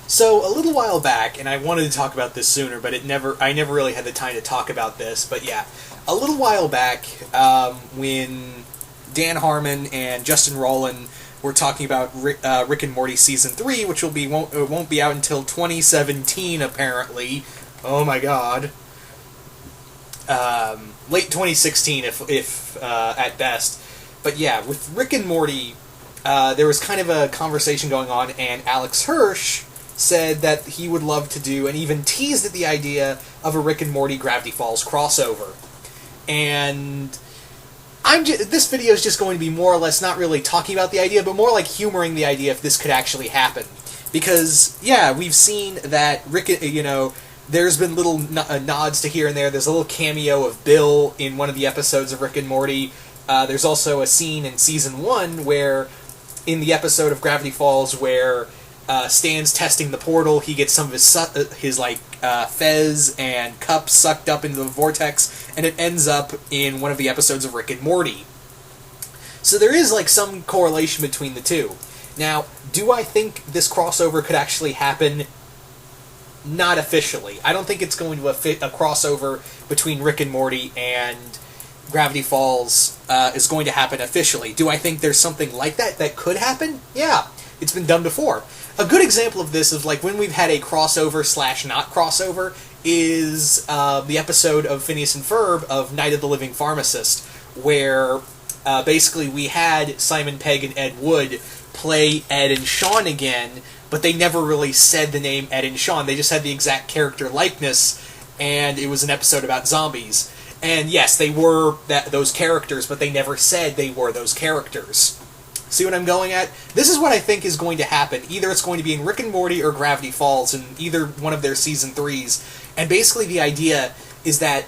So a little while back, and I wanted to talk about this sooner, but I never really had the time to talk about this. But yeah, a little while back, when Dan Harmon and Justin Roiland were talking about Rick and Morty season 3, which won't be out until 2017 apparently. Oh my god. Late 2016 if at best. But yeah, with Rick and Morty, there was kind of a conversation going on, and Alex Hirsch said that he would love to do, and even teased at the idea of a Rick and Morty Gravity Falls crossover. And this video is just going to be more or less not really talking about the idea, but more like humoring the idea if this could actually happen. Because, yeah, we've seen that there's been little nods to here and there. There's a little cameo of Bill in one of the episodes of Rick and Morty. There's also a scene in Season 1 where, in the episode of Gravity Falls, where Stan's testing the portal, he gets some of his fez and cup sucked up into the vortex, and it ends up in one of the episodes of Rick and Morty. So there is, some correlation between the two. Now, do I think this crossover could actually happen? Not officially. I don't think it's going to fit a crossover between Rick and Morty and Gravity Falls is going to happen officially. Do I think there's something like that could happen? Yeah, it's been done before. A good example of this is when we've had a crossover/not crossover is the episode of Phineas and Ferb of Night of the Living Pharmacist, where basically we had Simon Pegg and Ed Wood play Ed and Sean again, but they never really said the name Ed and Sean. They just had the exact character likeness, and it was an episode about zombies. And yes, they were those characters, but they never said they were those characters. See what I'm going at? This is what I think is going to happen. Either it's going to be in Rick and Morty or Gravity Falls in either one of their Season 3s. And basically the idea is that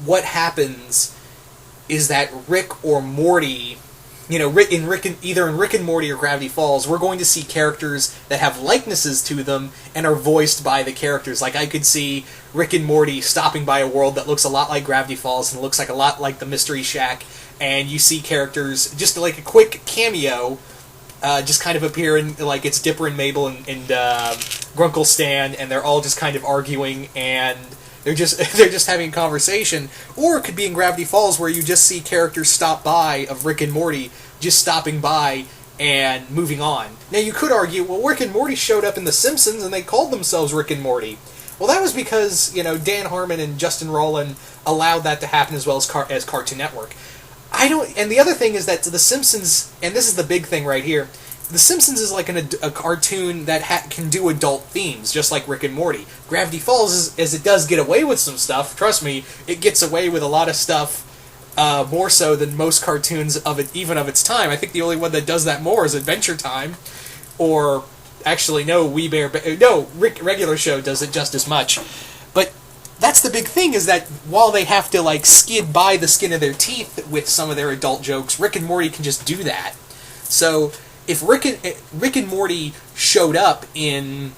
what happens is that Rick or Morty, either in Rick and Morty or Gravity Falls, we're going to see characters that have likenesses to them and are voiced by the characters. I could see Rick and Morty stopping by a world that looks a lot like Gravity Falls and looks a lot like the Mystery Shack, and you see characters, just a quick cameo, just kind of appear in, it's Dipper and Mabel and Grunkle Stan, and they're all just kind of arguing, and they're just having a conversation. Or it could be in Gravity Falls, where you just see characters stop by of Rick and Morty, just stopping by and moving on. Now you could argue, well, Rick and Morty showed up in The Simpsons, and they called themselves Rick and Morty. Well, that was because, Dan Harmon and Justin Roiland allowed that to happen as well as Cartoon Network. And the other thing is that The Simpsons, and this is the big thing right here, The Simpsons is a cartoon that can do adult themes, just like Rick and Morty. Gravity Falls, as it does get away with some stuff, trust me, it gets away with a lot of stuff more so than most cartoons even of its time. I think the only one that does that more is Adventure Time, or actually no, Regular Show does it just as much. But that's the big thing, is that while they have to skid by the skin of their teeth with some of their adult jokes, Rick and Morty can just do that. So if Rick and Morty showed up in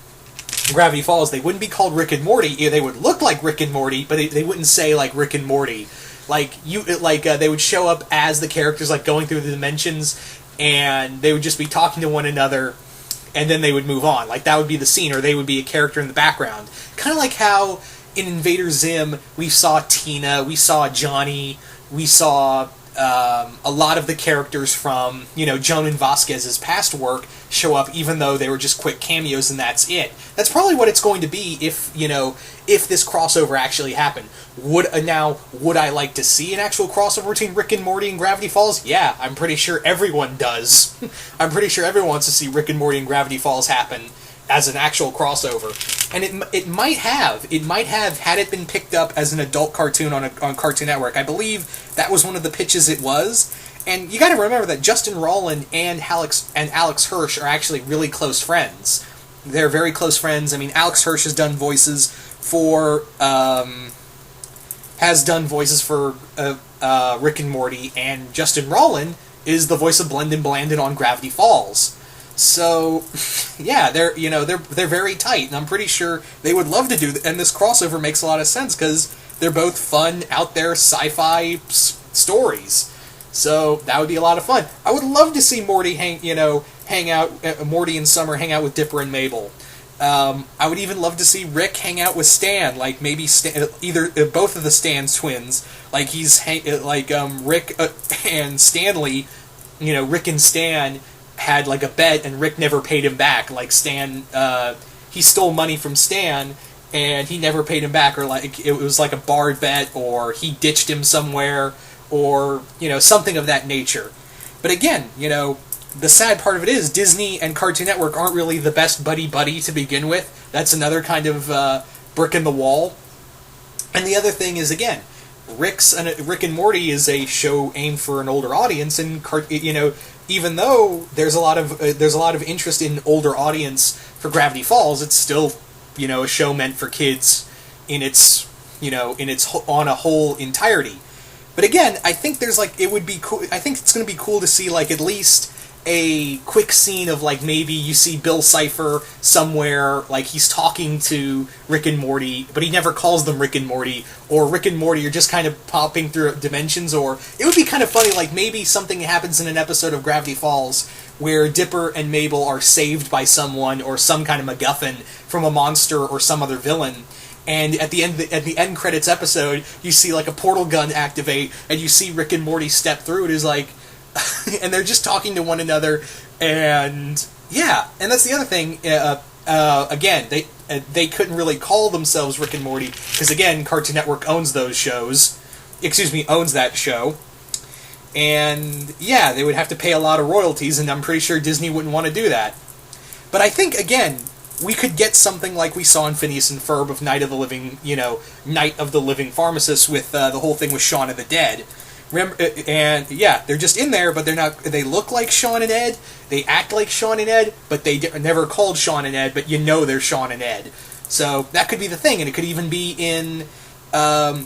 Gravity Falls, they wouldn't be called Rick and Morty. They would look like Rick and Morty, but they wouldn't say Rick and Morty. They would show up as the characters, going through the dimensions, and they would just be talking to one another, and then they would move on. That would be the scene, or they would be a character in the background. Kind of like how in Invader Zim we saw Tina, we saw Johnny, we saw a lot of the characters from, Joan and Vasquez's past work show up, even though they were just quick cameos and that's it. That's probably what it's going to be if this crossover actually happened. Would I like to see an actual crossover between Rick and Morty and Gravity Falls? Yeah, I'm pretty sure everyone does. I'm pretty sure everyone wants to see Rick and Morty and Gravity Falls happen as an actual crossover. And it might have had it been picked up as an adult cartoon on Cartoon Network. I believe that was one of the pitches it was. And you got to remember that Justin Roiland and Alex Hirsch are actually really close friends. They're very close friends. I mean, Alex Hirsch has done voices for Rick and Morty, and Justin Roiland is the voice of Blendin' Blandin' on Gravity Falls. So, yeah, they're very tight, and I'm pretty sure they would love to do that. And this crossover makes a lot of sense because they're both fun, out there sci-fi stories. So that would be a lot of fun. I would love to see Morty Morty and Summer hang out with Dipper and Mabel. I would even love to see Rick hang out with Stan, like maybe either both of the Stan twins, like Rick and Stanley. Rick and Stan had like a bet, and Rick never paid him back. Like Stan, he stole money from Stan, and he never paid him back, or like it was like a barred bet, or he ditched him somewhere, or something of that nature. But again, the sad part of it is Disney and Cartoon Network aren't really the best buddy-buddy to begin with. That's another kind of brick in the wall. And the other thing is, again, Rick and Morty is a show aimed for an older audience, and even though there's a lot of interest in older audience for Gravity Falls, it's still a show meant for kids in its on a whole entirety. But again, I think it would be cool. I think it's going to be cool to see like at least a quick scene of like maybe you see Bill Cipher somewhere, like he's talking to Rick and Morty, but he never calls them Rick and Morty, or Rick and Morty are just kind of popping through dimensions. Or it would be kind of funny, like maybe something happens in an episode of Gravity Falls where Dipper and Mabel are saved by someone or some kind of MacGuffin from a monster or some other villain. And at the end credits episode, you see like a portal gun activate, and you see Rick and Morty step through it. Is like, and they're just talking to one another, and yeah, and that's the other thing. Again, they couldn't really call themselves Rick and Morty because again, Cartoon Network owns those shows. Owns that show, and yeah, they would have to pay a lot of royalties, and I'm pretty sure Disney wouldn't want to do that. But I think again, we could get something like we saw in Phineas and Ferb of Night of the Living Pharmacist with the whole thing with Shaun of the Dead. Remember, and yeah, they're just in there, but they're not. They look like Shaun and Ed. They act like Shaun and Ed, but they never called Shaun and Ed. But they're Shaun and Ed. So that could be the thing, and it could even be in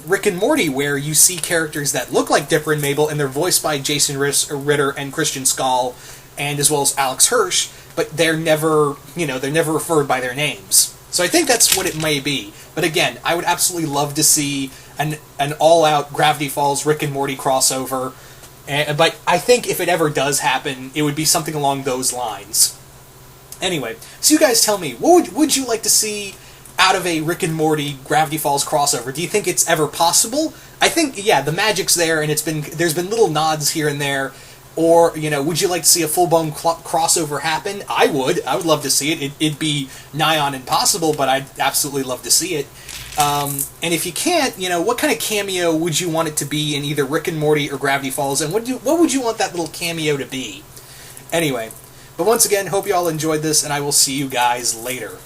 Rick and Morty, where you see characters that look like Dipper and Mabel, and they're voiced by Jason Ritter and Christian Schall, and as well as Alex Hirsch. But they're never referred by their names. So I think that's what it may be. But again, I would absolutely love to see an all-out Gravity Falls Rick and Morty crossover. But I think if it ever does happen, it would be something along those lines. Anyway, so you guys tell me, what would you like to see out of a Rick and Morty Gravity Falls crossover? Do you think it's ever possible? I think, yeah, the magic's there, and there's been little nods here and there. Or, would you like to see a full-blown crossover happen? I would love to see it. It'd be nigh on impossible, but I'd absolutely love to see it. And if you can't, what kind of cameo would you want it to be in either Rick and Morty or Gravity Falls? And what would you want that little cameo to be? Anyway, but once again, hope you all enjoyed this, and I will see you guys later.